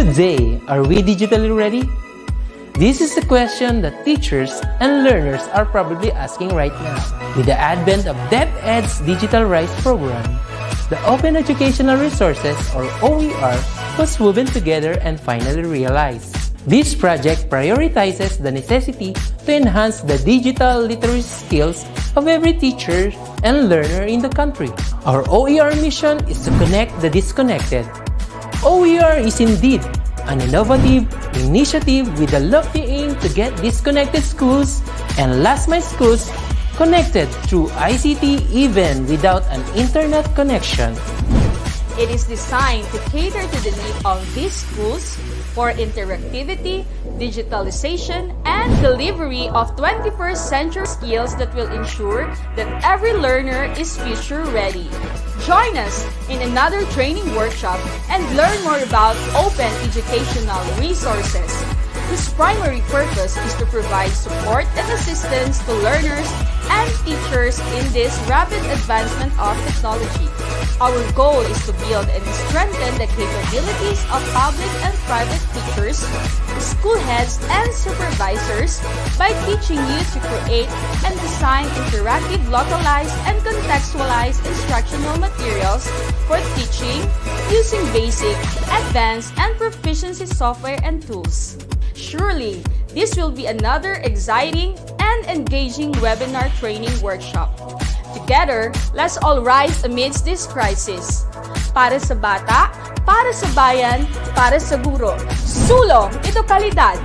Good day! Are we digitally ready? This is the question that teachers and learners are probably asking right now. With the advent of DepEd's Digital Rise program, the Open Educational Resources, or OER, was woven together and finally realized. This project prioritizes the necessity to enhance the digital literacy skills of every teacher and learner in the country. Our OER mission is to connect the disconnected. OER is indeed an innovative initiative with a lofty aim to get disconnected schools and last-mile schools connected through ICT even without an internet connection. It is designed to cater to the need of these schools for interactivity, digitalization, and delivery of 21st century skills that will ensure that every learner is future ready. Join us in another training workshop and learn more about open educational resources. Whose primary purpose is to provide support and assistance to learners and teachers in this rapid advancement of technology. Our goal is to build and strengthen the capabilities of public and private teachers, school heads, and supervisors by teaching you to create and design interactive, localized, and contextualized instructional materials for teaching using basic, advanced, and proficiency software and tools. Surely, this will be another exciting and engaging webinar training workshop. Together, let's all rise amidst this crisis. Para sa bata, para sa bayan, para sa guro. Sulong, ito kalidad!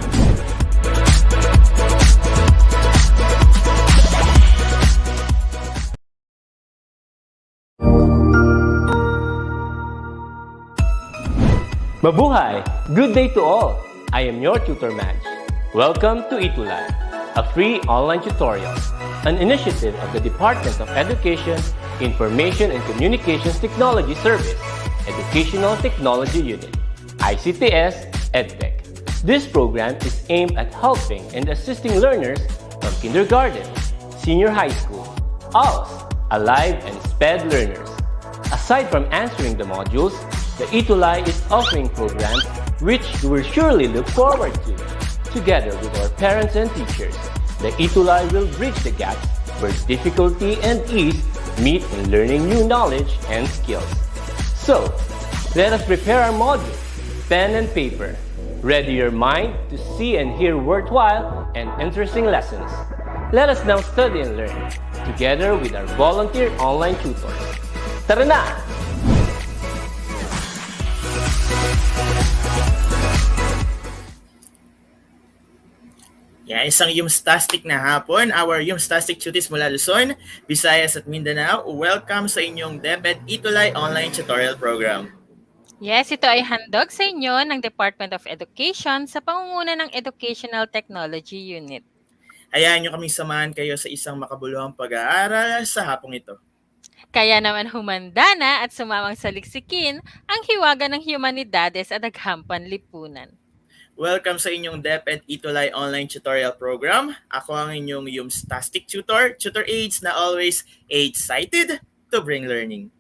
Mabuhay! Good day to all! I am your tutor Madge. Welcome to ETUlay, a free online tutorial, an initiative of the Department of Education, Information and Communications Technology Service, Educational Technology Unit, ICTS EdTech. This program is aimed at helping and assisting learners from kindergarten, senior high school, ALS, Alive, and SPED learners. Aside from answering the modules, the ETUlay is offering programs which you will surely look forward to. Together with our parents and teachers, the ETUlay will bridge the gaps where difficulty and ease meet in learning new knowledge and skills. So, let us prepare our modules, pen and paper. Ready your mind to see and hear worthwhile and interesting lessons. Let us now study and learn, together with our volunteer online tutors. Tara na! Yeah, isang yumstastic na hapon. Our yumstastic tutis mula Luzon, Visayas at Mindanao. Welcome sa inyong DepEd ETUlay online tutorial program. Yes, ito ay handog sa inyo ng Department of Education sa pangunguna ng Educational Technology Unit. Hayaan nyo kaming samahan kayo sa isang makabuluhang pag-aaral sa hapong ito. Kaya naman humanda na at sumamang saliksikin ang hiwaga ng humanidades at aghampan lipunan. Welcome sa inyong DepEd ETUlay online tutorial program. Ako ang inyong yumstastic tutor, Tutor Aids na always excited to bring learning.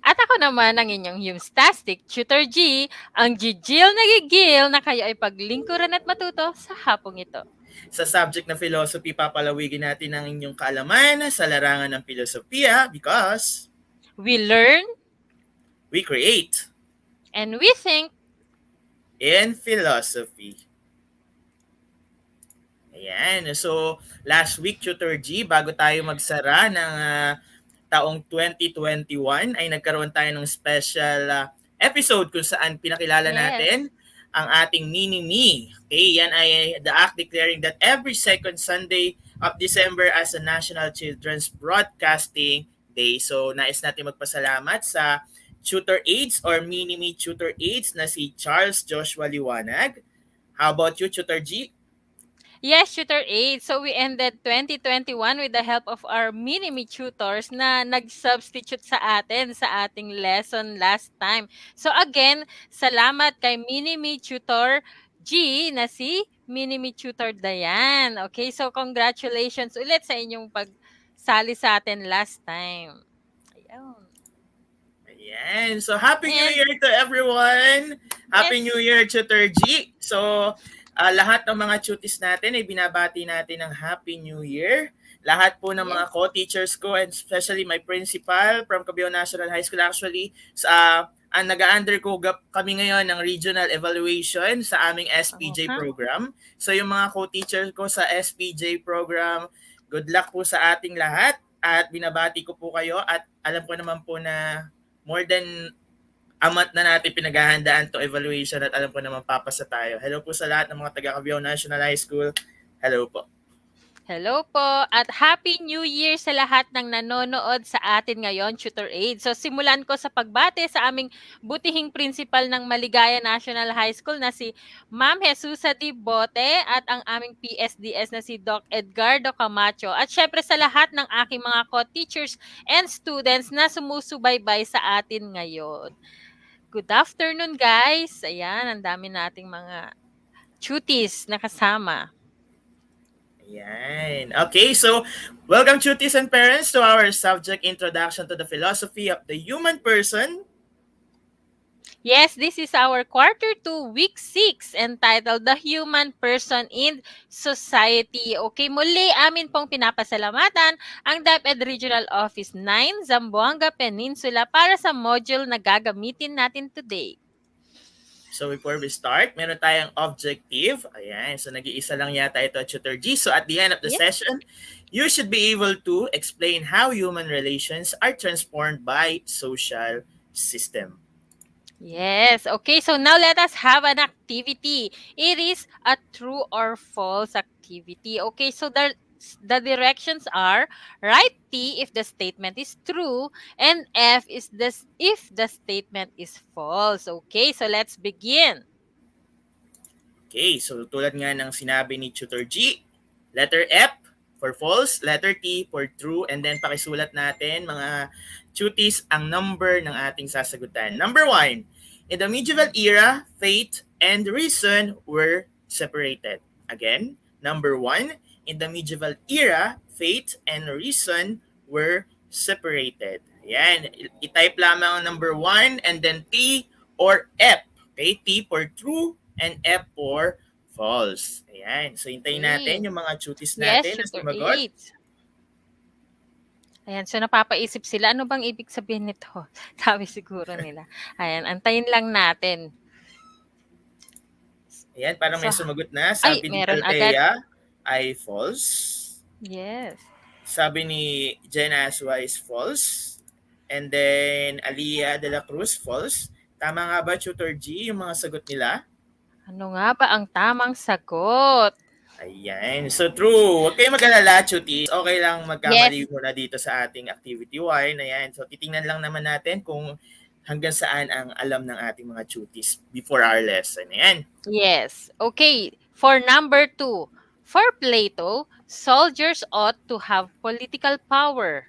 At ako naman ang inyong Yumstastic Tutor G, ang gigil na gigil na kayo ay paglingkuran at matuto sa hapong ito. Sa subject na philosophy, papalawigin natin ang inyong kaalaman sa larangan ng filosofiya because we learn, we create, and we think in philosophy. Ayan. So, last week, Tutor G, bago tayo magsara ng taong 2021, ay nagkaroon tayo ng special episode kung saan pinakilala natin ang ating mini-me. Okay, yan ay the act declaring that every second Sunday of December as a National Children's Broadcasting Day. So, nais natin magpasalamat sa Tutor Aids or mini-me Tutor Aids na si Charles Joshua Liwanag. How about you, Tutor G? Yes, Tutor Aids. So we ended 2021 with the help of our mini-me tutors na nag-substitute sa atin sa ating lesson last time. So again, salamat kay mini-me Tutor G na si mini-me Tutor Dayan. Okay, so congratulations ulit sa inyong pagsali sa atin last time. Ayun. Ayan. So, Happy New And Year to everyone! Happy New yes, Year, Tutor G! So, lahat ng mga tutis natin ay binabati natin ng Happy New Year. Lahat po ng mga yes. co-teachers ko and especially my principal from Cavite National High School actually sa nag-undergo kami ngayon ng regional evaluation sa aming SPJ Uh-huh. program. So yung mga co-teachers ko sa SPJ program, good luck po sa ating lahat at binabati ko po kayo at alam ko naman po na more than a month na natin pinaghahandaan to evaluation at alam ko naman papasa tayo. Hello po sa lahat ng mga taga Cavite National High School. Hello po. Hello po at Happy New Year sa lahat ng nanonood sa atin ngayon, Tutor Aids. So simulan ko sa pagbate sa aming butihing principal ng Maligaya National High School na si Ma'am Jesusa Di Bote at ang aming PSDS na si Doc Edgardo Camacho. At syempre sa lahat ng aking mga co-teachers and students na sumusubaybay sa atin ngayon. Good afternoon guys! Ayan, ang dami nating mga cuties na kasama. Ayan. Okay, so welcome tuties and parents to our subject Introduction to the Philosophy of the Human Person. Yes, this is our quarter 2, week 6, entitled The Human Person in Society. Okay, muli amin pong pinapasalamatan ang DepEd Regional Office 9, Zamboanga Peninsula para sa module na gagamitin natin today. So before we start, meron tayong objective. Ayan, so nag-iisa lang yata ito at Tutor G. So at the end of the Yes. session, you should be able to explain how human relations are transformed by social system. Yes. Okay, so now let us have an activity. It is a true or false activity. Okay, so the directions are write T if the statement is true and F is this if the statement is false. Okay, so let's begin. Okay, so tulad nga ng sinabi ni Tutor G, letter F for false, letter T for true, and then pakisulat natin mga tuties ang number ng ating sasagutan. Number 1, in the medieval era, faith and reason were separated. Again, number 1, in the medieval era, faith and reason were separated. Ayan, i-type lamang ang number 1 and then T or F. Okay, T for true and F for false. Ayan. So, hintayin natin yung mga tuties Yes, natin na Tutor sumagot. 8. Ayan, so napapaisip sila, ano bang ibig sabihin nito? Sabi siguro nila. Ayan, antayin lang natin. Ayan, parang may So, sumagot na. Sabi ni meron Althea ay false. Yes. Sabi ni Jen Aswa is false. And then, Aliyah de la Cruz, false. Tama nga ba, Tutor G, yung mga sagot nila? Ano nga ba ang tamang sagot? Ayan. So, true. Huwag kayong mag-alala, Chutis. Okay lang magkamali Yes. muna dito sa ating activity 1. Ayan. So, titingnan lang naman natin kung hanggang saan ang alam ng ating mga Chutis before our lesson. Ayan. Yes. Okay. For number 2, for Plato, soldiers ought to have political power.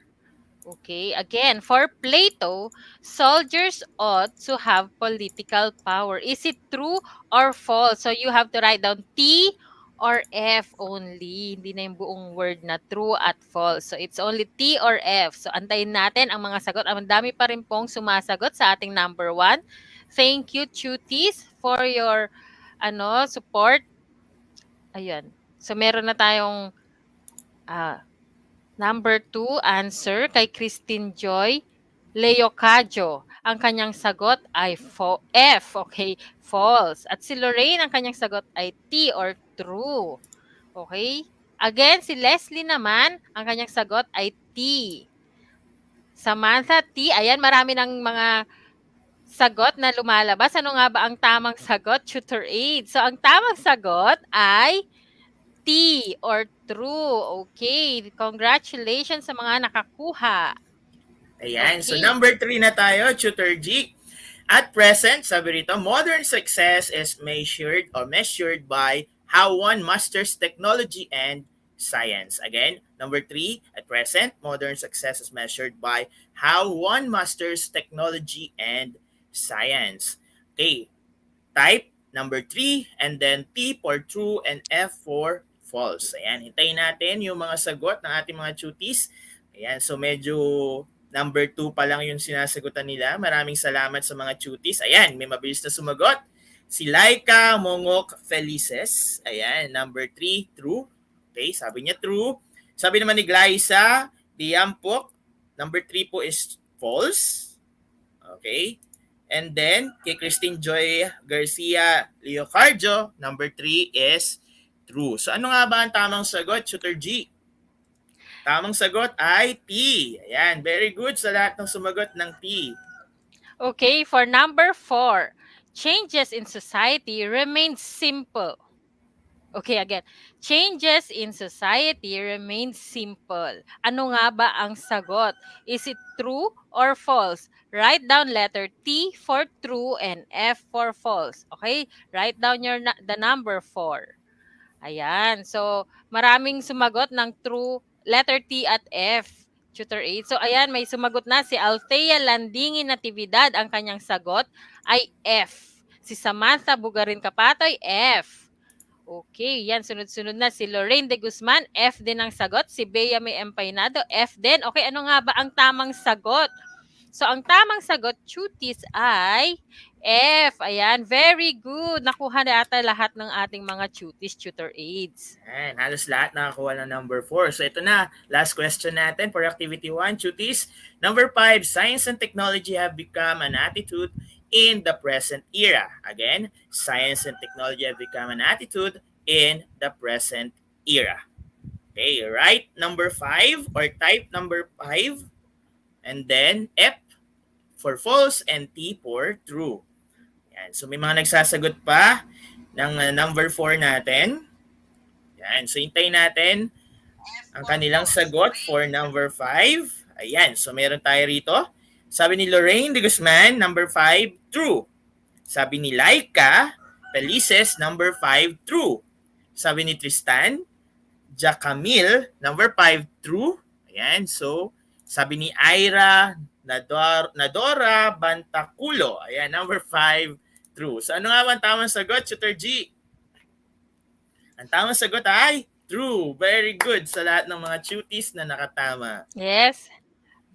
Okay. Again, for Plato, soldiers ought to have political power. Is it true or false? So you have to write down T or F only. Hindi na yung buong word na true at false. So it's only T or F. So antayin natin ang mga sagot. Ang dami pa rin pong sumasagot sa ating number 1. Thank you, Chutis, for your support. Ayun. So meron na tayong number 2 answer kay Christine Joy Leocadio. Ang kanyang sagot ay F, okay, false. At si Lorraine, ang kanyang sagot ay T or true. Okay? Again, si Leslie naman, ang kanyang sagot ay T. Samantha, T. Ayan, marami ng mga sagot na lumalabas. Ano nga ba ang tamang sagot? Tutor Aid. So, ang tamang sagot ay T or true. Okay. Congratulations sa mga nakakuha. Ayan. So, Okay. number 3 na tayo, Tutor G. At present, sabi rito, modern success is measured by how one masters technology and science. Again, number 3, at present, modern success is measured by how one masters technology and science. Okay, type number 3 and then T for true and F for false. Ayan, hintayin natin yung mga sagot ng ating mga tuties. Ayan, so medyo Number 2 pa lang yung sinasagutan nila. Maraming salamat sa mga tuties. Ayan, may mabilis na sumagot. Si Laika Mongok Felices. Ayan, number 3, true. Okay, sabi niya true. Sabi naman ni Glyza Diampok, number 3 po is false. Okay. And then, kay Christine Joy Garcia Leocardio, number 3 is true. So ano nga ba ang tamang sagot, Tutor G? Tamang sagot ay T. Ayan, very good sa lahat ng sumagot ng T. Okay, for number 4, changes in society remain simple. Okay, again. Changes in society remain simple. Ano nga ba ang sagot? Is it true or false? Write down letter T for true and F for false. Okay? Write down the number 4. Ayan. So, maraming sumagot ng true, letter T at F. Tutor Aid. So, ayan, may sumagot na si Althea Landingin Natividad. Ang kanyang sagot ay F. Si Samantha Bugarin Kapatoy, F. Okay, yan. Sunod-sunod na. Si Lorraine de Guzman, F din ang sagot. Si Bea May Empainado, F din. Okay, ano nga ba ang tamang sagot? So, ang tamang sagot, cuties, ay F. Ayan, very good. Nakuha na ata lahat ng ating mga cuties, Tutor Aids. Ayan, halos lahat nakakuha ng number 4. So ito na, last question natin for activity 1, tuties. Number 5, science and technology have become an attitude in the present era. Again, science and technology have become an attitude in the present era. Okay, write number 5 or type number 5 and then F for false and T for true. Yan. So may mga nagsasagot pa ng number 4 natin. Yan. So hintayin natin ang kanilang sagot for number 5. Ayan. So meron tayo rito. Sabi ni Lorraine de Guzman, number 5, true. Sabi ni Laika Felices, number 5, true. Sabi ni Tristan Jacamil, number 5, true. Ayan. So, sabi ni Ira Nadora Bantaculo, ayan, number 5, true. So, ano nga ba ang tamang sagot, Tutor G? Ang tamang sagot ay true. Very good sa lahat ng mga tuties na nakatama. Yes.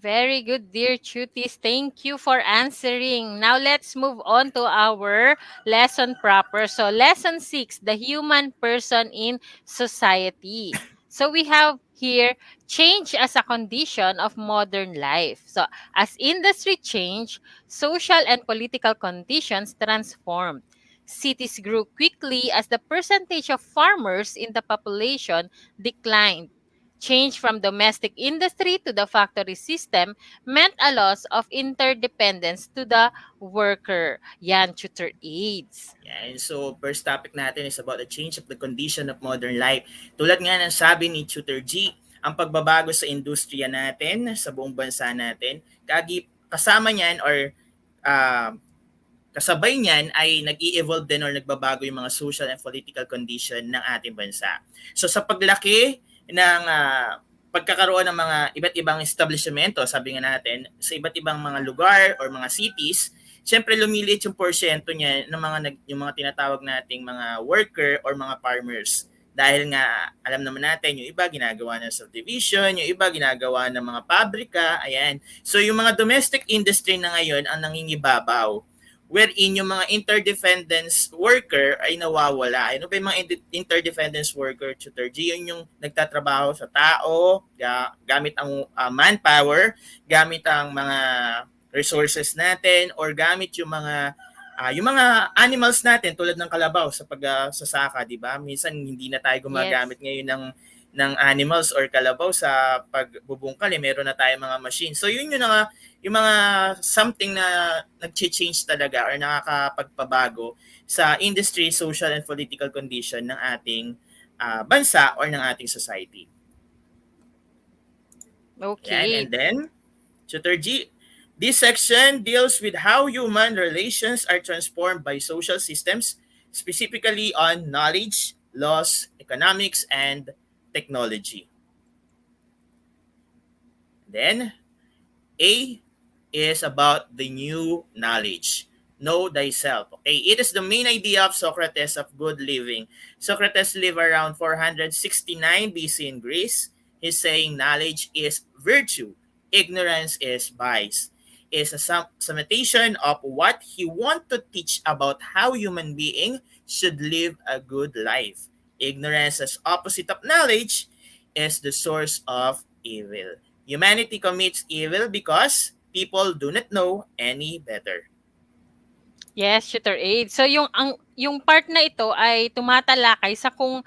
Very good, dear cuties. Thank you for answering. Now, let's move on to our lesson proper. So, lesson 6, the human person in society. So, we have here change as a condition of modern life. So, as industry change, social and political conditions transformed. Cities grew quickly as the percentage of farmers in the population declined. Change from domestic industry to the factory system meant a loss of interdependence to the worker. Yan, Tutor Aids. Yan. So, first topic natin is about the change of the condition of modern life. Tulad nga ng sabi ni Tutor G, ang pagbabago sa industriya natin, sa buong bansa natin, kasama niyan or kasabay niyan ay nag-i-evolve din or nagbabago yung mga social and political condition ng ating bansa. So, sa paglaki ng pagkakaroon ng mga iba't ibang establishmento, sabi nga natin, sa iba't ibang mga lugar or mga cities, syempre lumiliit yung porsyento niya ng yung mga tinatawag nating mga worker or mga farmers. Dahil nga, alam naman natin, yung iba ginagawa ng subdivision, yung iba ginagawa ng mga pabrika, ayan. So yung mga domestic industry na ngayon ang nangingibabaw, wherein yung mga interdependence worker ay nawawala. Ano ba yung mga interdependence worker, Tutor G? Yun yung nagtatrabaho sa tao, gamit ang manpower, gamit ang mga resources natin, or gamit yung mga animals natin tulad ng kalabaw sa pagsasaka, di ba? Minsan hindi na tayo gumagamit ngayon ng animals or kalabaw sa pagbubungkal, meron na tayong mga machine. So yun yung mga something na nag-change talaga or nakakapagpabago sa industry, social, and political condition ng ating bansa or ng ating society. Okay. Yan. And then, Tutor G, this section deals with how human relations are transformed by social systems, specifically on knowledge, laws, economics, and technology. Then, A is about the new knowledge. Know thyself. Okay, it is the main idea of Socrates of good living. Socrates lived around 469 BC in Greece. He's saying knowledge is virtue. ignorance is vice, is a summation of what he want to teach about how human being should live a good life. Ignorance as opposite of knowledge is the source of evil. Humanity commits evil because people do not know any better. Yes, Tutor Aid. So yung part na ito ay tumatalakay sa kung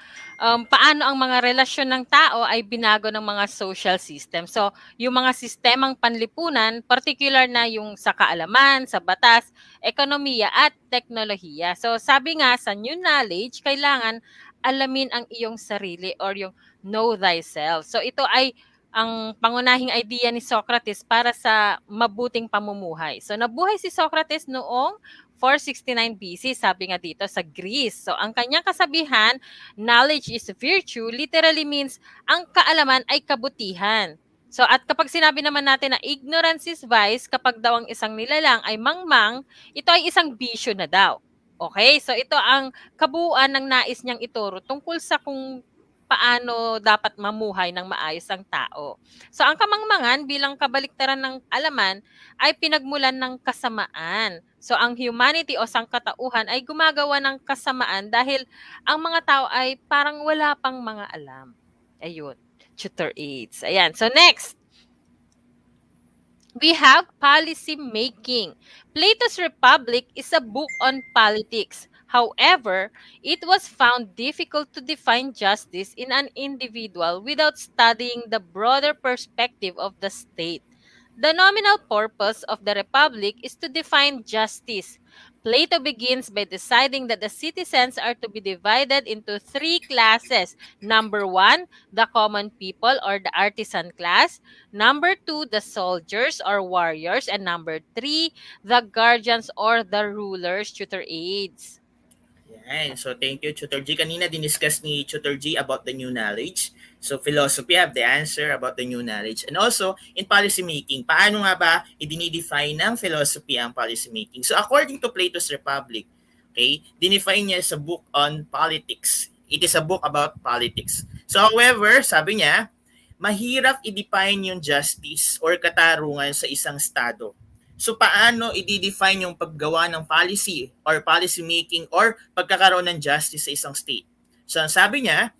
paano ang mga relasyon ng tao ay binago ng mga social system. So, yung mga sistemang panlipunan, particular na yung sa kaalaman, sa batas, ekonomiya at teknolohiya. So, sabi nga sa new knowledge, kailangan alamin ang iyong sarili or yung know thyself. So, ito ay ang pangunahing idea ni Socrates para sa mabuting pamumuhay. So, nabuhay si Socrates noong 469 BC, sabi nga dito sa Greece. So, ang kanyang kasabihan, knowledge is virtue, literally means ang kaalaman ay kabutihan. So, at kapag sinabi naman natin na ignorance is vice, kapag daw ang isang nilalang ay mangmang, ito ay isang bisyo na daw. Okay? So, ito ang kabuuan ng nais niyang ituro tungkol sa kung paano dapat mamuhay ng maayos ang tao. So, ang kamangmangan bilang kabaliktaran ng alaman ay pinagmulan ng kasamaan. So, ang humanity o sangkatauhan ay gumagawa ng kasamaan dahil ang mga tao ay parang wala pang mga alam. Ayun, tutor aids. Ayan. So, next, we have policy making. Plato's Republic is a book on politics. However, it was found difficult to define justice in an individual without studying the broader perspective of the state. The nominal purpose of the Republic is to define justice. Plato begins by deciding that the citizens are to be divided into three classes. Number one, the common people or the artisan class. Number two, the soldiers or warriors. And number three, the guardians or the rulers, tutor aids. Yan. So, thank you, Tutor G. Kanina diniscuss ni Tutor G about the new knowledge. So, philosophy have the answer about the new knowledge. And also, in policy making, paano nga ba i-define ng philosophy ang policy making? So, according to Plato's Republic, okay, dinefine niya sa book on politics. It is a book about politics. So, however, sabi niya, mahirap i-define yung justice or katarungan sa isang estado. So paano i-define yung paggawa ng policy or policy making or pagkakaroon ng justice sa isang state? So ang sabi niya,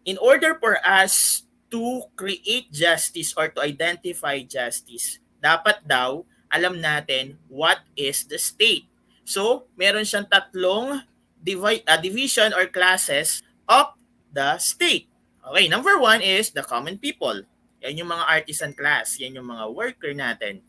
in order for us to create justice or to identify justice, dapat daw alam natin what is the state. So meron siyang tatlong division or classes of the state. Okay, number one is the common people. Yan yung mga artisan class. Yan yung mga worker natin.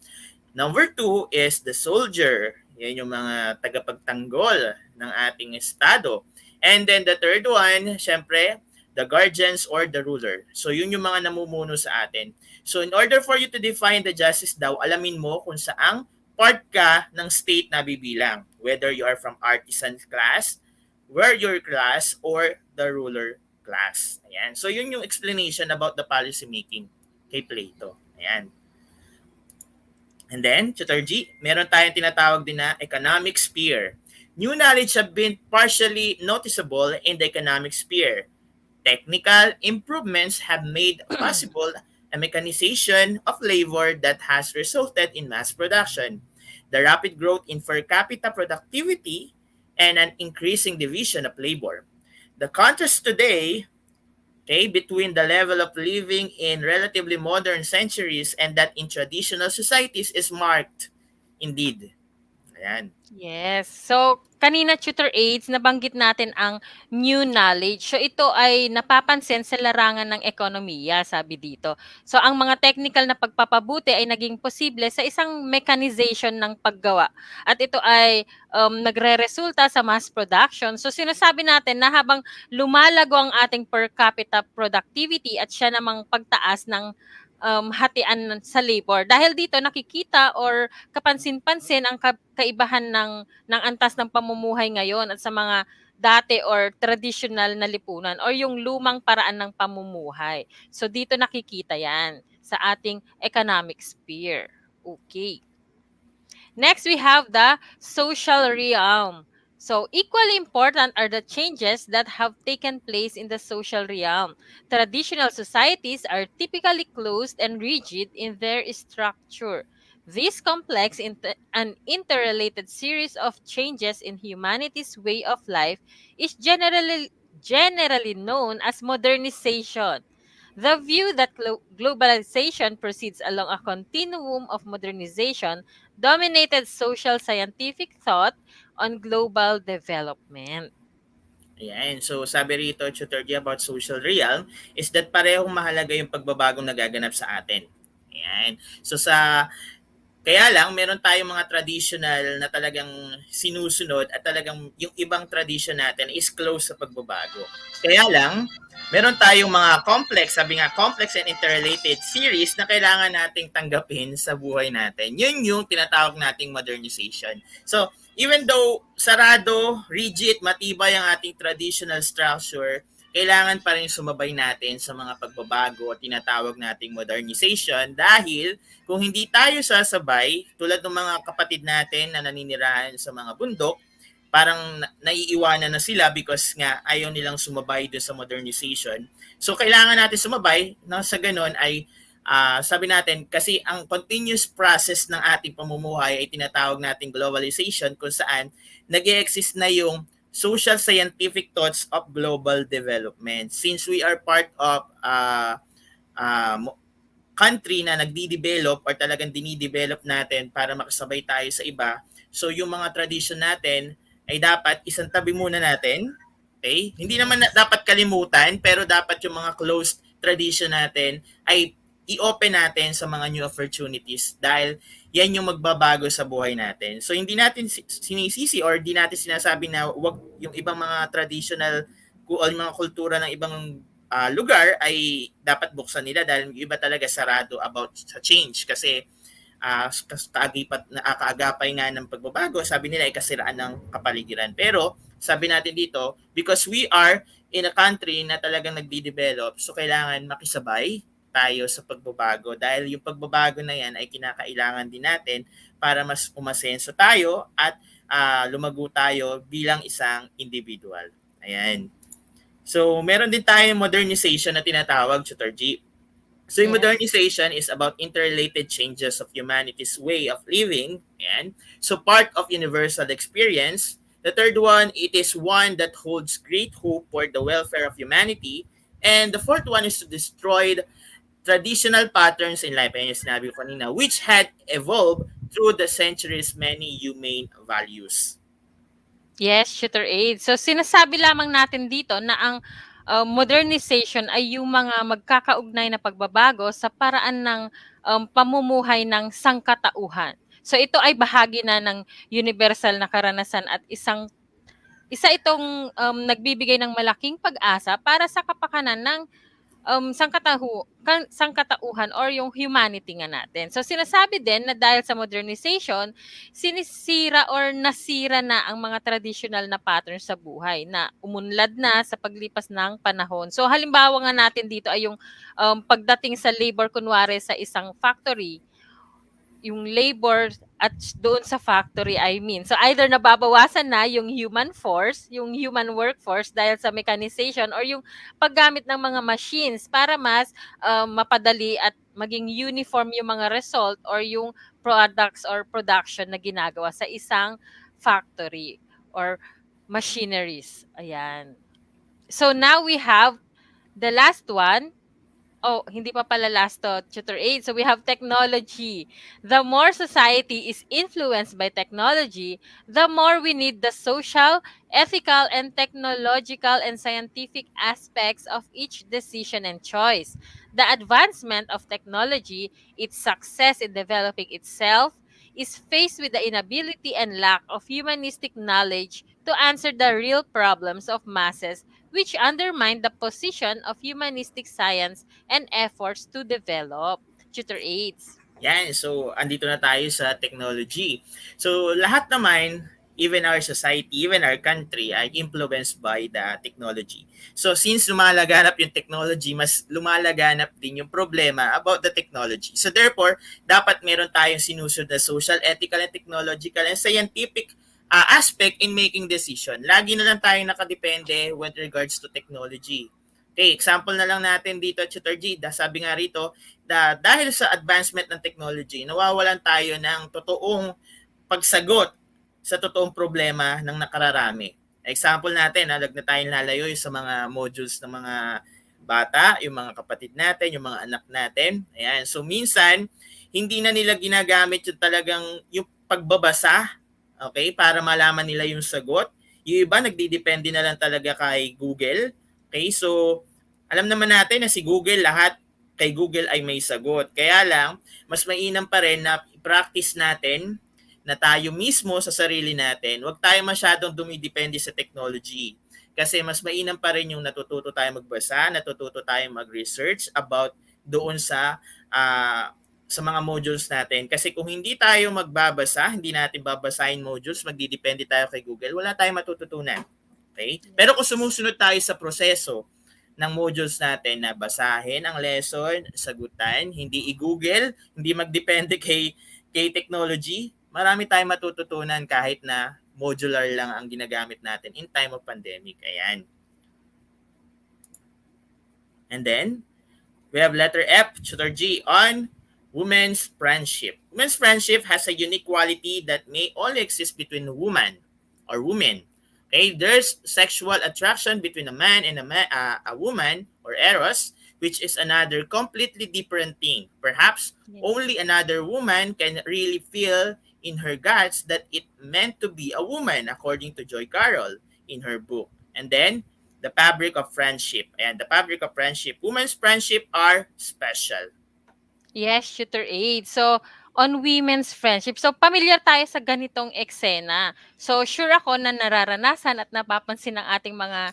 Number two is the soldier. Yan yung mga tagapagtanggol ng ating estado. And then the third one, syempre, the guardians or the ruler. So yun yung mga namumuno sa atin. So in order for you to define the justice daw, alamin mo kung saang part ka ng state na bibilang. Whether you are from artisan class, warrior class, or the ruler class. Ayan. So yun yung explanation about the policy making kay Plato. Ayan. And then, Tutor G, meron tayong tinatawag din na economic sphere. New knowledge have been partially noticeable in the economic sphere. Technical improvements have made possible a mechanization of labor that has resulted in mass production, the rapid growth in per capita productivity, and an increasing division of labor. The contrast today, okay, between the level of living in relatively modern centuries and that in traditional societies is marked indeed. Ayan. Yes. So, kanina tutor aids, nabanggit natin ang new knowledge. So, ito ay napapansin sa larangan ng ekonomiya, sabi dito. So, ang mga technical na pagpapabuti ay naging posible sa isang mechanization ng paggawa. At ito ay nagre-resulta sa mass production. So, sinasabi natin na habang lumalago ang ating per capita productivity at siya namang pagtaas ng hatian sa labor. Dahil dito nakikita or kapansin-pansin ang kaibahan ng antas ng pamumuhay ngayon at sa mga dati or traditional na lipunan or yung lumang paraan ng pamumuhay. So dito nakikita yan sa ating economic sphere. Okay. Next, we have the social realm. So, equally important are the changes that have taken place in the social realm. Traditional societies are typically closed and rigid in their structure. This complex and interrelated series of changes in humanity's way of life is generally known as modernization. The view that globalization proceeds along a continuum of modernization dominated social scientific thought on global development. Ayan. So sabi rito, Tutor G, about social realm is that parehong mahalaga yung pagbabagong nagaganap sa atin. Ayan. So kaya lang, meron tayong mga traditional na talagang sinusunod at talagang yung ibang tradition natin is close sa pagbabago. Kaya lang, meron tayong mga complex, sabi nga, complex and interrelated series na kailangan nating tanggapin sa buhay natin. Yun yung tinatawag nating modernization. So, even though sarado, rigid, matibay ang ating traditional structure, kailangan pa rin sumabay natin sa mga pagbabago at tinatawag nating modernization dahil kung hindi tayo sasabay, tulad ng mga kapatid natin na naninirahan sa mga bundok, parang naiiwanan na sila because nga ayaw nilang sumabay doon sa modernization. So kailangan natin sumabay na sa ganun ay sabi natin kasi ang continuous process ng ating pamumuhay ay tinatawag nating globalization kung saan nag-e-exist na yung social scientific thoughts of global development. Since we are part of uh, country na nagdi-develop or talagang dinidevelop natin para makasabay tayo sa iba, so yung mga tradition natin ay dapat isang tabi muna natin. Okay? Hindi naman dapat kalimutan, pero dapat yung mga closed tradition natin ay i-open natin sa mga new opportunities dahil yan yung magbabago sa buhay natin. So hindi natin sinisisi or hindi natin sinasabi na wag yung ibang mga traditional o mga kultura ng ibang lugar ay dapat buksan nila dahil yung iba talaga sarado about sa change kasi kaagapay nga ng pagbabago, sabi nila ay kasiraan ng kapaligiran. Pero sabi natin dito, because we are in a country na talagang nagdi-develop, so kailangan makisabay tayo sa pagbabago dahil yung pagbabago na yan ay kinakailangan din natin para mas umasenso tayo at lumago tayo bilang isang individual. Ayan. So, meron din tayong modernization na tinatawag, Tutor G. So, yung modernization is about interrelated changes of humanity's way of living. Ayan. So, part of universal experience. The third one, it is one that holds great hope for the welfare of humanity. And the fourth one is to destroy traditional patterns in life, ayun yung sinabi ko kanina, which had evolved through the centuries many humane values. Yes, Tutor Aids. So sinasabi lamang natin dito na ang modernization ay yung mga magkakaugnay na pagbabago sa paraan ng pamumuhay ng sangkatauhan. So ito ay bahagi na ng universal na karanasan at isa itong nagbibigay ng malaking pag-asa para sa kapakanan ng sangkatauhan or yung humanity nga natin. So sinasabi din na dahil sa modernization, sinisira or nasira na ang mga traditional na patterns sa buhay na umunlad na sa paglipas ng panahon. So halimbawa nga natin dito ay yung pagdating sa labor kunwari sa isang factory, yung labor at doon sa factory, I mean. So either nababawasan na yung human force, yung human workforce dahil sa mechanization or yung paggamit ng mga machines para mas mapadali at maging uniform yung mga result or yung products or production na ginagawa sa isang factory or machineries. Ayan. So now we have the last one. Oh, hindi pa pala last to, Tutor Aid. So we have technology. The more society is influenced by technology, the more we need the social, ethical, and technological and scientific aspects of each decision and choice. The advancement of technology, its success in developing itself, is faced with the inability and lack of humanistic knowledge to answer the real problems of masses which undermine the position of humanistic science and efforts to develop. Tutor Aids. Yan, so andito na tayo sa technology. So lahat naman, even our society, even our country ay influenced by the technology. So since lumalaganap yung technology, mas lumalaganap din yung problema about the technology. So therefore, dapat meron tayong sinusunod na social, ethical, and technological and scientific aspect in making decision. Lagi na lang tayong nakadepende with regards to technology. Okay, example na lang natin dito, Tutor G, sabi nga rito, dahil sa advancement ng technology, nawawalan tayo ng totoong pagsagot sa totoong problema ng nakararami. Example natin, halag na tayong lalayo sa mga modules ng mga bata, yung mga kapatid natin, yung mga anak natin. Ayan. So minsan, hindi na nila ginagamit yung talagang yung pagbabasa, okay, para malaman nila yung sagot. Yung iba, nagdidepende na lang talaga kay Google. Okay, so alam naman natin na si Google, lahat kay Google ay may sagot. Kaya lang, mas mainam pa rin na i-practice natin na tayo mismo sa sarili natin. Huwag tayo masyadong dumidepende sa technology. Kasi mas mainam pa rin yung natututo tayo magbasa, natututo tayo mag-research about doon sa mga modules natin. Kasi kung hindi tayo magbabasa, hindi natin babasahin modules, magdidepende tayo kay Google, wala tayong matututunan. Okay? Pero kung sumusunod tayo sa proseso ng modules natin na basahin ang lesson, sagutan, hindi i-Google, hindi magdepende kay technology, marami tayong matututunan kahit na modular lang ang ginagamit natin in time of pandemic. Ayan. And then, we have letter F, Tutor G, on women's friendship. Women's friendship has a unique quality that may only exist between women or women. Okay, there's sexual attraction between a man and a woman or eros, which is another completely different thing. Perhaps only another woman can really feel in her guts that it meant to be a woman, according to Joy Carol in her book. And then, the fabric of friendship. And the fabric of friendship. Women's friendship are special. Yes, Tutor Aid. So, on women's friendship. So, pamilyar tayo sa ganitong eksena. So, sure ako na nararanasan at napapansin ng ating mga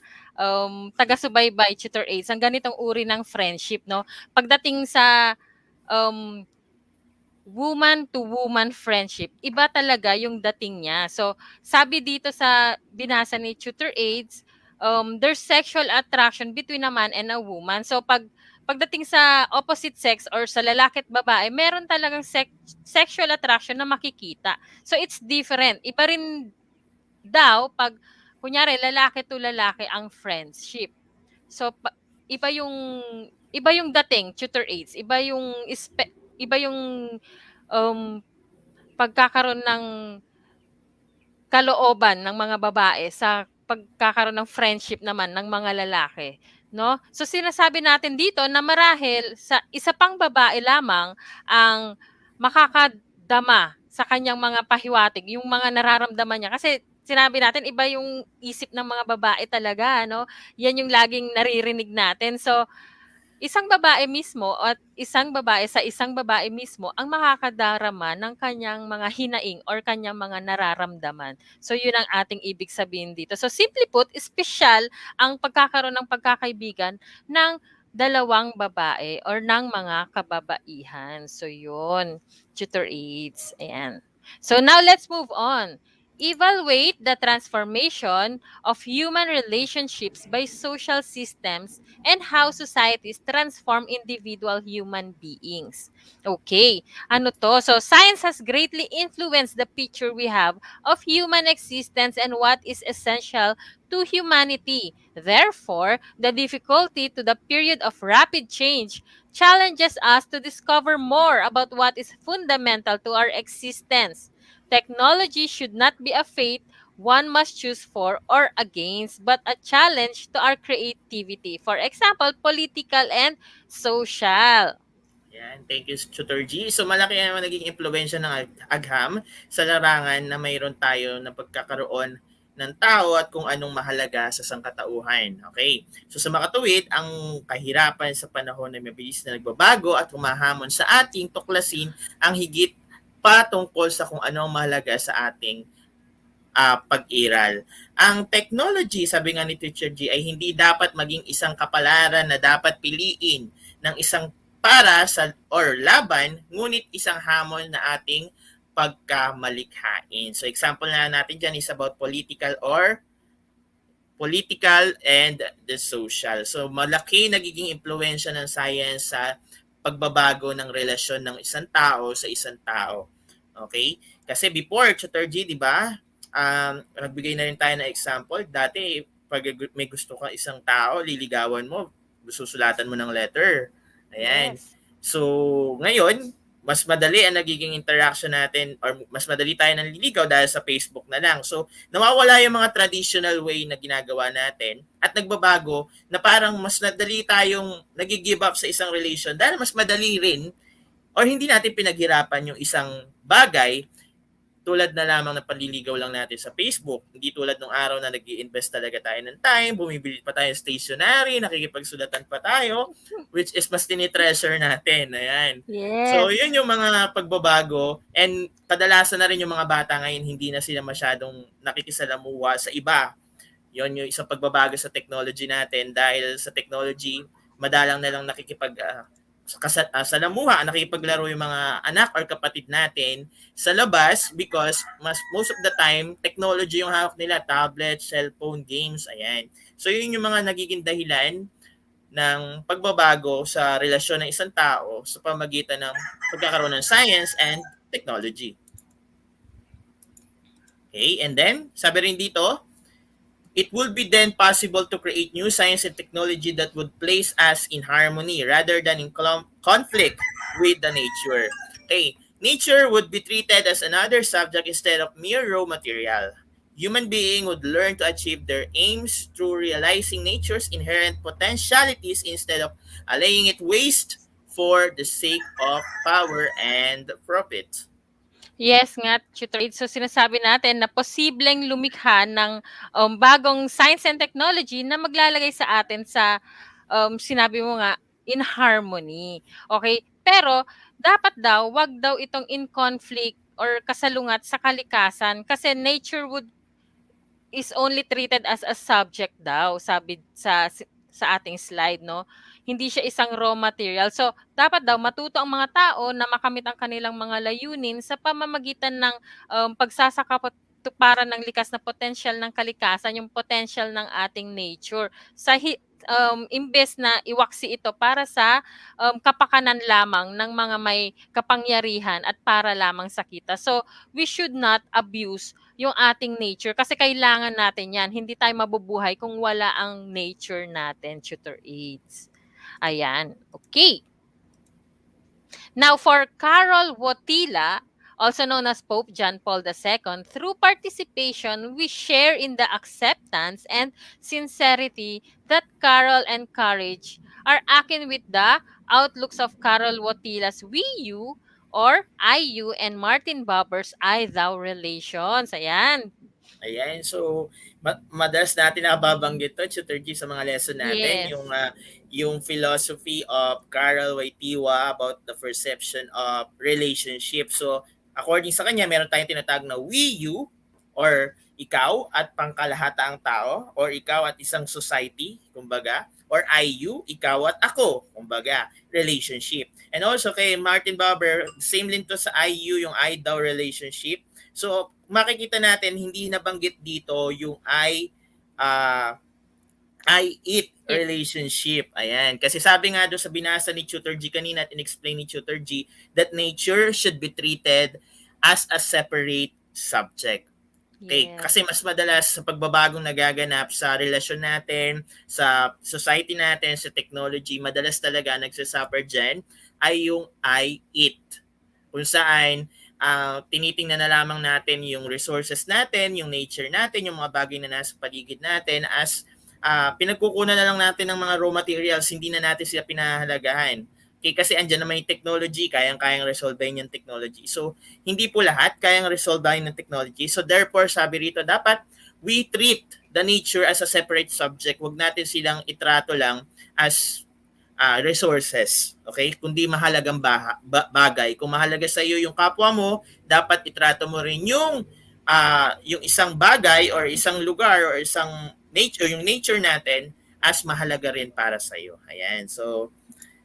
taga-subaybay, Tutor Aids, ang ganitong uri ng friendship, no? Pagdating sa um, woman-to-woman friendship, iba talaga yung dating niya. So, sabi dito sa binasa ni Tutor Aids, there's sexual attraction between a man and a woman. So, pagdating sa opposite sex or sa lalaki at babae, meron talagang sexual attraction na makikita. So, it's different. Iba rin daw pag, kunyari, lalaki to lalaki ang friendship. So, iba yung dating, Tutor Aids. Iba yung pagkakaroon ng kalooban ng mga babae sa pagkakaroon ng friendship naman ng mga lalaki, no? So sinasabi natin dito na marahil sa isa pang babae lamang ang makakadama sa kanyang mga pahiwatig, yung mga nararamdaman niya. Kasi sinabi natin iba yung isip ng mga babae talaga, no? Yan yung laging naririnig natin. So isang babae mismo at isang babae sa isang babae mismo ang makakadarama ng kanyang mga hinaing or kanyang mga nararamdaman. So yun ang ating ibig sabihin dito. So simply put, espesyal ang pagkakaroon ng pagkakaibigan ng dalawang babae or ng mga kababaihan. So yun, Tutor Aids. Ayan. So now let's move on. Evaluate the transformation of human relationships by social systems and how societies transform individual human beings. Okay, ano to? So, science has greatly influenced the picture we have of human existence and what is essential to humanity. Therefore, the difficulty to the period of rapid change challenges us to discover more about what is fundamental to our existence. Technology should not be a fate one must choose for or against, but a challenge to our creativity. For example, political and social. Yan, thank you, Tutor G. So malaki naman naging impluwensya ng agham sa larangan na mayroon tayo ng pagkakaroon ng tao at kung anong mahalaga sa sangkatauhan. Okay? So sa makatuwid, ang kahirapan sa panahon na mabilis na nagbabago at humahamon sa ating tuklasin ang higit pa tungkol sa kung anong mahalaga sa ating pag-iral. Ang technology, sabi nga ni Teacher G, ay hindi dapat maging isang kapalaran na dapat piliin ng isang para sa or laban, ngunit isang hamon na ating pagkamalikhain. So example na natin dyan is about political and the social. So malaki nagiging impluwensya ng science sa pagbabago ng relasyon ng isang tao sa isang tao. Okay? Kasi before, Tutor G, di ba? nagbigay na rin tayo ng example. Dati, pag may gusto ka isang tao, liligawan mo, susulatan mo ng letter. Ayan. Yes. So, ngayon, mas madali ang nagiging interaction natin or mas madali tayo nanliligaw dahil sa Facebook na lang. So, nawawala yung mga traditional way na ginagawa natin at nagbabago na parang mas nadali tayong nag-give up sa isang relation dahil mas madali rin or hindi natin pinaghirapan yung isang bagay tulad na lamang na panliligaw lang natin sa Facebook. Hindi tulad nung araw na nag-i-invest talaga tayo ng time, bumibili pa tayo ng stationery, nakikipagsulatan pa tayo, which is mas tinitreasure natin. Ayan. So, Yes. yun yung mga pagbabago and kadalasan na rin yung mga bata ngayon hindi na sila masyadong nakikisalamuha sa iba. Yun yung isang pagbabago sa technology natin dahil sa technology, madalang na lang salamuha, nakikipaglaro yung mga anak or kapatid natin sa labas because most of the time, technology yung hawak nila, tablet, cellphone, games, ayan. So yun yung mga nagiging dahilan ng pagbabago sa relasyon ng isang tao sa pamagitan ng pagkakaroon ng science and technology. Okay, and then, sabi rin dito, it would be then possible to create new science and technology that would place us in harmony rather than in conflict with the nature. Okay, nature would be treated as another subject instead of mere raw material. Human beings would learn to achieve their aims through realizing nature's inherent potentialities instead of allowing it waste for the sake of power and profit. Yes nga, Tutor Aid. So sinasabi natin na posibleng lumikha ng bagong science and technology na maglalagay sa atin sa, sinabi mo nga, in harmony. Okay? Pero dapat daw, wag daw itong in conflict or kasalungat sa kalikasan kasi nature would is only treated as a subject daw, sabi sa ating slide, no? Hindi siya isang raw material. So, dapat daw matuto ang mga tao na makamit ang kanilang mga layunin sa pamamagitan ng para ng likas na potensyal ng kalikasan, yung potential ng ating nature. Imbes na iwaksi ito para sa kapakanan lamang ng mga may kapangyarihan at para lamang sa kita. So, we should not abuse yung ating nature kasi kailangan natin yan. Hindi tayo mabubuhay kung wala ang nature natin, Tutor Aids. Ayan. Okay. Now, for Carol Wotila, also known as Pope John Paul II, through participation, we share in the acceptance and sincerity that Carol encouraged are akin with the outlooks of Carol Wotila's We You or IU and Martin Buber's I Thou relations. Ayan. Ayan, so madalas natin nababanggit to, Tutor G, sa mga lesson natin, Yes. yung philosophy of Carl Wojtyła about the perception of relationship. So, according sa kanya, meron tayong tinatawag na we, you, or ikaw at pangkalahataang tao, or ikaw at isang society, kumbaga, or I, you, ikaw at ako, kumbaga, relationship. And also kay Martin Buber, same din to sa I, you, yung I, thou relationship. So, makikita natin hindi nabanggit dito yung I it relationship. Ayan. Kasi sabi nga doon sa binasa ni Tutor G kanina at in-explain ni Tutor G that nature should be treated as a separate subject. Okay, Yes. kasi mas madalas sa pagbabagong nagaganap sa relasyon natin, sa society natin, sa technology, madalas talaga nagsasuffer dyan ay yung I, it. Kung saan tinitingnan na lamang natin yung resources natin, yung nature natin, yung mga bagay na nasa paligid natin as pinagkukunan na lang natin ng mga raw materials, hindi na natin sila pinahalagahan. Okay, kasi andyan naman yung technology, kayang-kayang resolvehin yung technology. So, hindi po lahat kayang resolvehin ng technology. So, therefore, sabi rito, dapat we treat the nature as a separate subject. Huwag natin silang itrato lang as resources. Okay? Kundi mahalagang bagay. Kung mahalaga sa iyo yung kapwa mo, dapat itrato mo rin yung isang bagay or isang lugar or isang nature, yung nature natin as mahalaga rin para sa iyo. Ayan. So,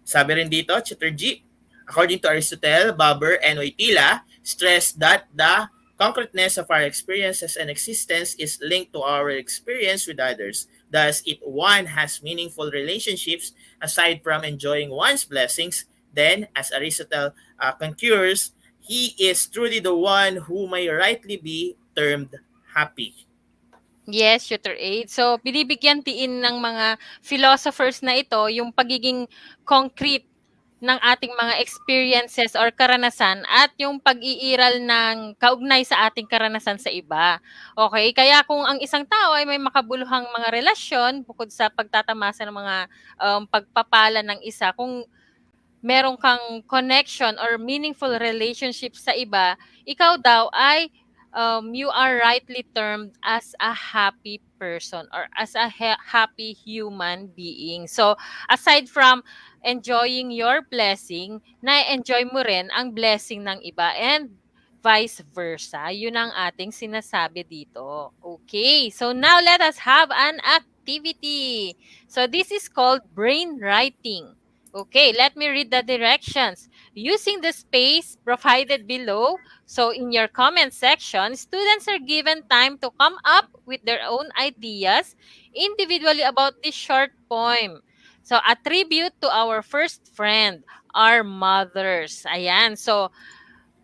sabi rin dito, Tutor G, according to Aristotle, Buber, and Wojtyła, stress that the concreteness of our experiences and existence is linked to our experience with others. Thus, if one has meaningful relationships aside from enjoying one's blessings, then, as Aristotle concurs, he is truly the one who may rightly be termed happy. Yes, Tutor Aid. So, binibigyan diin ng mga philosophers na ito yung pagiging concrete ng ating mga experiences or karanasan at yung pag-iiral ng kaugnay sa ating karanasan sa iba. Okay? Kaya kung ang isang tao ay may makabuluhang mga relasyon bukod sa pagtatamasa ng mga pagpapala ng isa, kung meron kang connection or meaningful relationship sa iba, ikaw daw ay you are rightly termed as a happy person or as a happy human being. So, aside from enjoying your blessing, na-enjoy mo rin ang blessing ng iba and vice versa. Yun ang ating sinasabi dito. Okay, so now let us have an activity. So, this is called brain writing. Okay, let me read the directions. Using the space provided below, so in your comment section, students are given time to come up with their own ideas individually about this short poem. So, a tribute to our first friend, our mothers. Ayan, so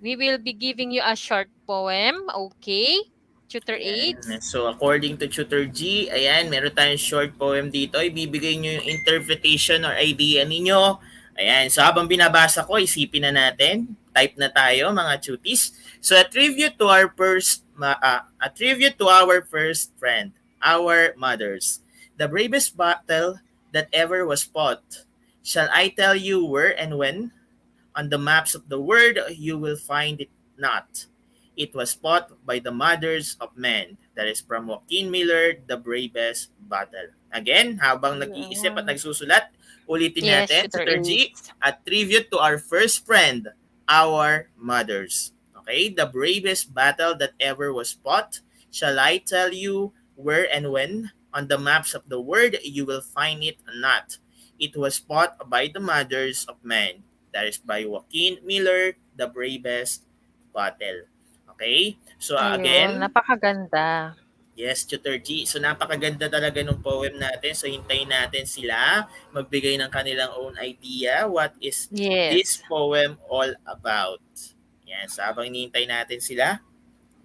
we will be giving you a short poem. Okay, Tutor Ayan. Aids? So, according to Tutor G, ayan, meron tayong short poem dito. Ibibigay nyo yung interpretation or idea ninyo. Ayan. So, habang binabasa ko, isipin na natin. Type na tayo, mga chutis. So, a tribute to our first friend, our mothers. The bravest battle that ever was fought. Shall I tell you where and when? On the maps of the world, you will find it not. It was fought by the mothers of men. That is from Joaquin Miller, The Bravest Battle. Again, habang nag-iisip at Yun. nagsusulat, ulitin Yes, natin, Tutor Tutor G, Aids. a tribute to our first friend, our mothers. Okay, the bravest battle that ever was fought. Shall I tell you where and when? On the maps of the world, you will find it not. It was fought by the mothers of men. That is by Joaquin Miller, The Bravest Battle. Okay? So Ayun, again, napakaganda. yes, Tutor G. So napakaganda talaga ng poem natin. So hintayin natin sila magbigay ng kanilang own idea. What is this Yes. poem all about? Yan, so habang hinihintay natin sila,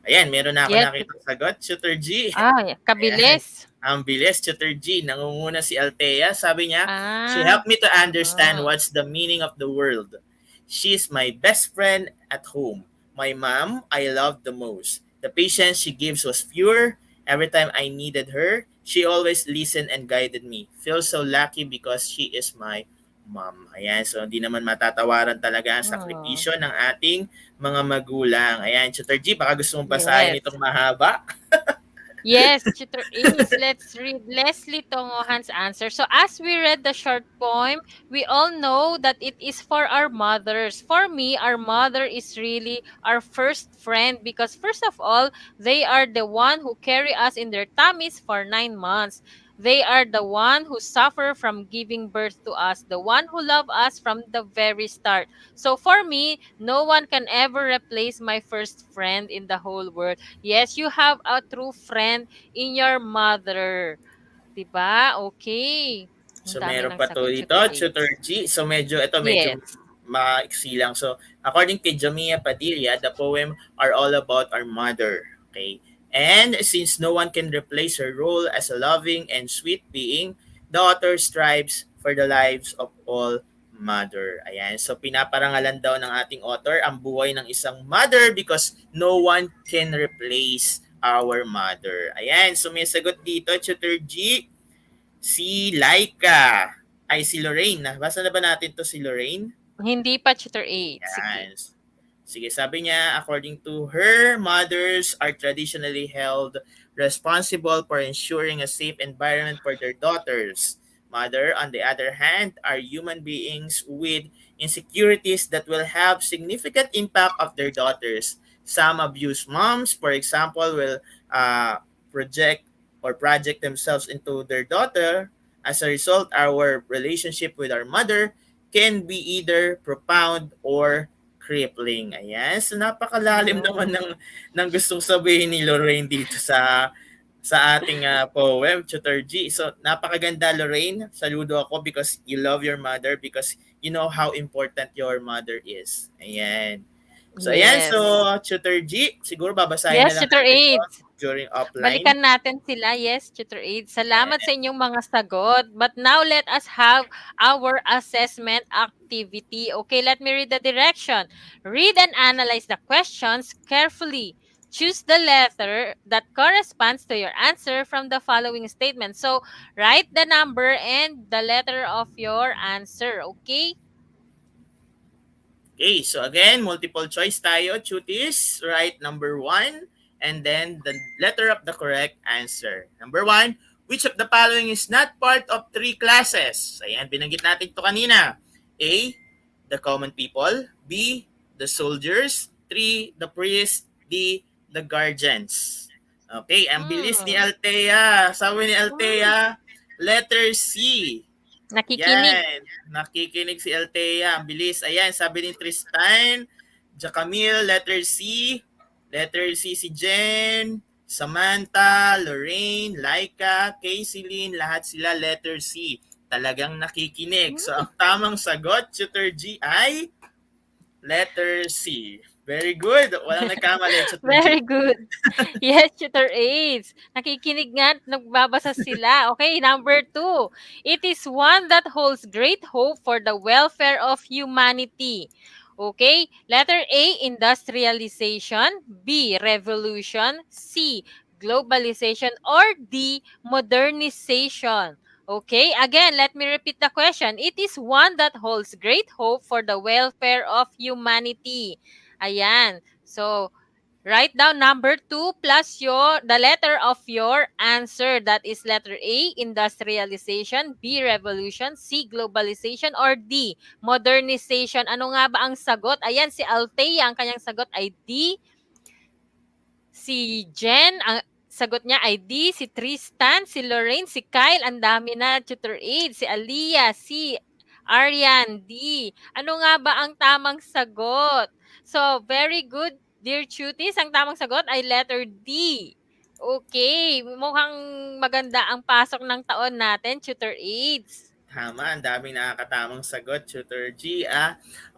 ayan, meron na ako Yes. nakitang sagot, Tutor G. Ayan. Kabilis. Ang bilis, Tutor G. Nangunguna si Althea. Sabi niya, she Ah. helped me to understand Ah. what's the meaning of the world. She's my best friend at home. My mom, I loved the most. The patience she gives was pure. Every time I needed her, she always listened and guided me. Feel so lucky because she is my mom. Ayan, so hindi naman matatawaran talaga ang Oh. sakripisyo ng ating mga magulang. Ayan, Tutor G, baka gusto mong basahin Yes. itong mahaba? Yes, Tutor Ace. Let's read Leslie Tongohan's answer. So, as we read the short poem, we all know that it is for our mothers. For me, our mother is really our first friend because, first of all, they are the one who carry us in their tummies for 9 months. They are the one who suffer from giving birth to us, the one who love us from the very start. So, for me, no one can ever replace my first friend in the whole world. Yes, you have a true friend in your mother. 'Di ba? Okay. Ang So dami meron ng pa to sagot, dito, Tutor Tutor Aids. G. So medyo Yes. maiksi lang. So according kay Jamia Padilla, the poem are all about our mother. Okay? And since no one can replace her role as a loving and sweet being, the author strives for the lives of all mother. Ayan. So pinaparangalan daw ng ating author ang buhay ng isang mother because no one can replace our mother. Ayan. So may sagot dito, Tutor G. Si Laika. Ay, si Lorraine. Basta na ba natin to si Lorraine? Hindi pa, Tutor Aids. Sige. Yan. Sige, sabi niya, according to her, mothers are traditionally held responsible for ensuring a safe environment for their daughters. Mother, on the other hand, are human beings with insecurities that will have significant impact of their daughters. Some abuse moms, for example, will project project themselves into their daughter. As a result, our relationship with our mother can be either profound or crippling. Ayan. So napakalalim naman Ayun. ng gustong sabihin ni Lorraine dito sa ating poem, Tutor G. So napakaganda, Lorraine. Saludo ako because you love your mother, because you know how important your mother is. Ayan. So ayan, so Yes. Tutor G, siguro babasahin na Yes, lang Tutor natin to Aids. during offline. Balikan natin sila. Yes, Tutor Aid. Salamat Ayan. sa inyong mga sagot. But now let us have our assessment activity. Okay, let me read the direction. Read and analyze the questions carefully. Choose the letter that corresponds to your answer from the following statement. So, write the number and the letter of your answer. Okay? Okay, so again, multiple choice tayo. Choose right number 1 and then the letter of the correct answer. Number 1, which of the following is not part of three classes? Ayan, binanggit natin ito kanina. A, the common people. B, the soldiers. 3, the priest. D, the guardians. Okay, ang bilis ni Hmm. Althea. Sabi ni Hmm. Althea, letter C. Nakikinig. Yan, nakikinig si Althea. Ang bilis. Ayan, sabi ni Tristan, Jacamil, letter C. Letter C si Jen, Samantha, Lorraine, Laika, Kayceline, lahat sila letter C. Talagang nakikinig. So, ang tamang sagot, Tutor G, ay letter C. Very good. Walang nagkamali, Tutor G. Very good. Yes, Tutor Aids. Nakikinig nga at nagbabasa sila. Okay, number 2. It is one that holds great hope for the welfare of humanity. Okay, letter A, industrialization. B, revolution. C, globalization. Or D, modernization. Okay, again, let me repeat the question. It is one that holds great hope for the welfare of humanity. Ayan. So, write down number 2 plus the letter of your answer. That is letter A, industrialization, B, revolution, C, globalization, or D, modernization. Ano nga ba ang sagot? Ayan, si Althea, ang kanyang sagot ay D. Si Jen, ang sagot niya ay D. Si Tristan, si Lorraine, si Kyle, ang dami na, Tutor Aid. Si Aliyah, si Arian, D. Ano nga ba ang tamang sagot? So, very good, dear cuties. Ang tamang sagot ay letter D. Okay, mukhang maganda ang pasok ng taon natin, Tutor Aids. Tama, ang daming nakakatamang sagot, Tutor G.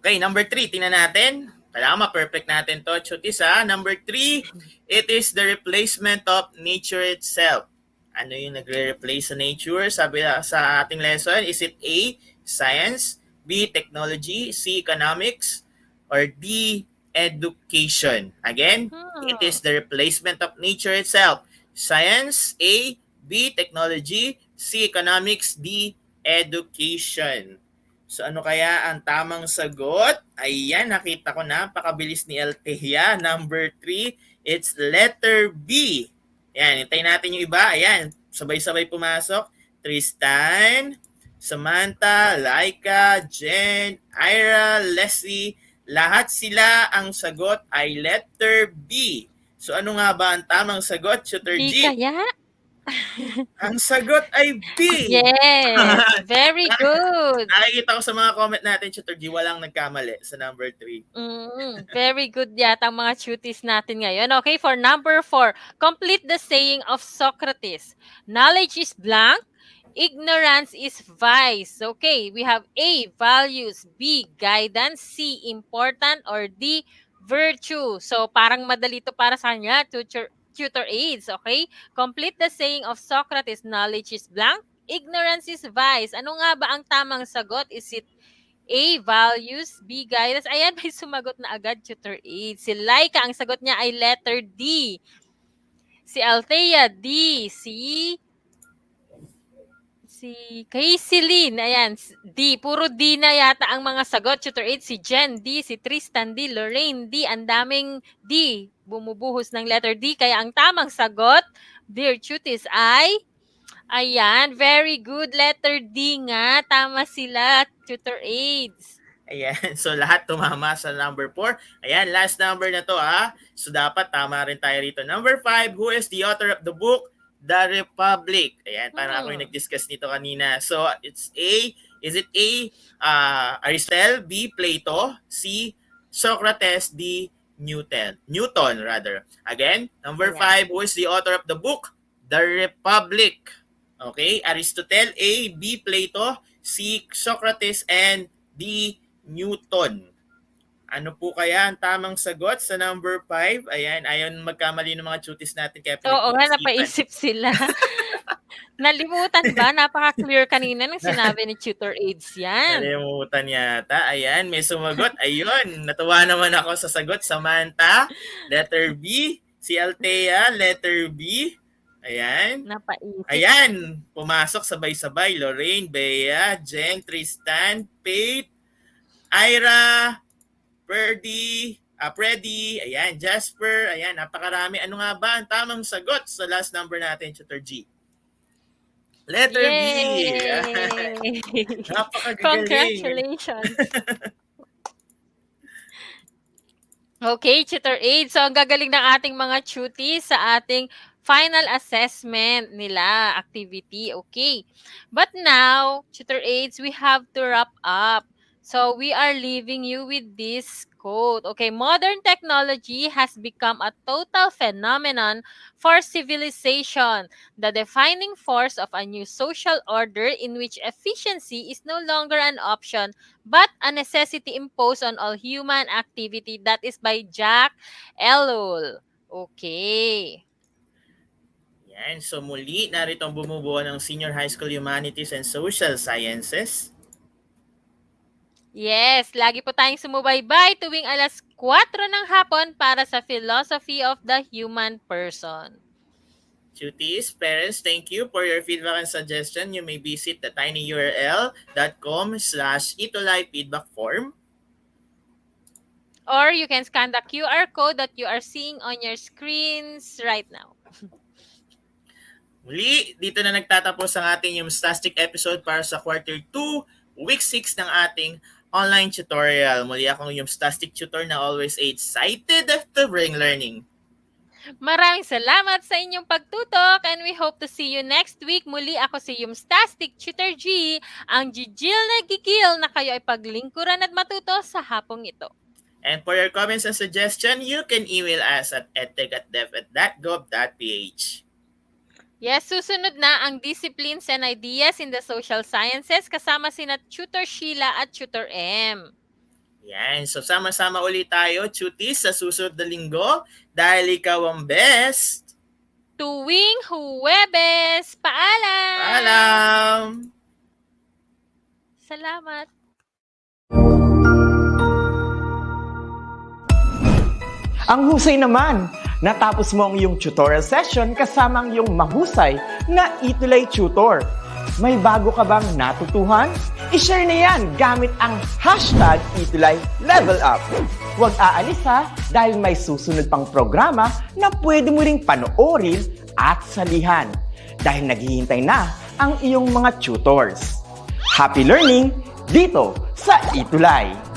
Okay, number 3, tingnan natin. Kailangan ma-perfect natin to, Chutis. Number 3, it is the replacement of nature itself. Ano yung nagre-replace sa nature? Sabi sa ating lesson, is it A, science, B, technology, C, economics, or D, education? Again, it is the replacement of nature itself. Science, A, B, technology, C, economics, D, education. So ano kaya ang tamang sagot? Ayan, nakita ko na, napakabilis ni Althea. Number 3, it's letter B. Ayan, hintayin natin yung iba. Ayan, sabay-sabay pumasok. Tristan, Samantha, Laika, Jen, Ira, Leslie, lahat sila ang sagot ay letter B. So ano nga ba ang tamang sagot, Tutor Di G? kaya? Ang sagot ay B. Yes, very good. Nakikita ko sa mga comment natin, Tutor G, walang nagkamali sa number 3. Very good yata ang mga cuties natin ngayon. Okay, for number 4, complete the saying of Socrates. Knowledge is blank, ignorance is vice. Okay, we have A, values, B, guidance, C, important, or D, virtue. So, parang madali to para sa kanya, tutor aids. Okay, complete the saying of Socrates. Knowledge is blank, ignorance is vice. Ano nga ba ang tamang sagot? Is it A, values, B, guidance? Ayan, may sumagot na agad, Tutor Aid. Si Laika, ang sagot niya ay letter D. Si Althea, D. Si Kayceline, ayan, D. Puro D na yata ang mga sagot, Tutor Aid. Si Jen, D. Si Tristan, D. Lorraine, D. Ang daming D. Bumubuhos ng letter D. Kaya ang tamang sagot, dear cuties, ay ayan, very good. Letter D nga. Tama sila, Tutor Aids. Ayan, so lahat tumama sa number 4. Ayan, last number na to So dapat tama rin tayo rito. Number 5, who is the author of the book The Republic? Ayan, parang ako yung nag-discuss nito kanina. So it's A, is it A, Aristotle, B, Plato, C, Socrates, D, Newton rather. Again, number 5, who is the author of the book The Republic? Okay, Aristotle, A, B, Plato, C, Socrates, and D, Newton. Ano po kaya ang tamang sagot sa number 5? Ayan, ayon magkamali ng mga tutis natin kaya Oo nga, pinag-iisipan. napaisip sila. Nalimutan ba? Napaka-clear kanina nung sinabi ni Tutor Aids yan. Nalimutan yata. Ayan, may sumagot. Ayun, natuwa naman ako sa sagot. Samantha, letter B. Si Althea, letter B. Ayan. Napaisip. Ayan, pumasok sabay-sabay. Lorraine, Bea, Jen, Tristan, Faith, Ira, Freddy, ayan, Jasper, ayan, napakarami. Ano nga ba ang tamang sagot sa last number natin, Tutor G? Letter B. Yay! Napakagagaling. Congratulations! Okay, Tutor Aids. So, ang gagaling ng ating mga tuties sa ating final assessment nila, activity. Okay. But now, Tutor Aids, we have to wrap up. So, we are leaving you with this quote. Okay, modern technology has become a total phenomenon for civilization, the defining force of a new social order in which efficiency is no longer an option, but a necessity imposed on all human activity. That is by Jack Ellul. Okay. Yan, so muli, narito ang bumubuo ng Senior High School Humanities and Social Sciences. Yes, lagi po tayong sumubaybay tuwing alas 4 ng hapon para sa Philosophy of the Human Person. Tuties, parents, thank you for your feedback and suggestion. You may visit the tinyurl.com/ETUlay feedback form. Or you can scan the QR code that you are seeing on your screens right now. Muli, dito na nagtatapos ang ating yung Stastic episode para sa Quarter 2, Week 6 ng ating online tutorial. Muli akong yung Stastic tutor na always excited to bring learning. Maraming salamat sa inyong pagtutok and we hope to see you next week. Muli ako si Yumstastic Tutor G, ang gigil na gigil na kayo ay paglingkuran at matuto sa hapong ito. And for your comments and suggestion, you can email us at edtech@deped.gov.ph. Yes, susunod na ang disciplines and ideas in the social sciences kasama sina Tutor Sheila at Tutor M. Yan, so sama-sama ulit tayo, tuties, sa susunod na linggo dahil ikaw ang best. Tuwing Huwebes, paalam! Paalam! Salamat! Ang husay naman! Natapos mo ang iyong tutorial session kasama ang iyong mahusay na ETUlay tutor. May bago ka bang natutuhan? I-share na yan gamit ang hashtag #ETUlayLevelUp. Huwag aalis ha dahil may susunod pang programa na pwede mo ring panoorin at salihan dahil naghihintay na ang iyong mga tutors. Happy learning dito sa ETUlay!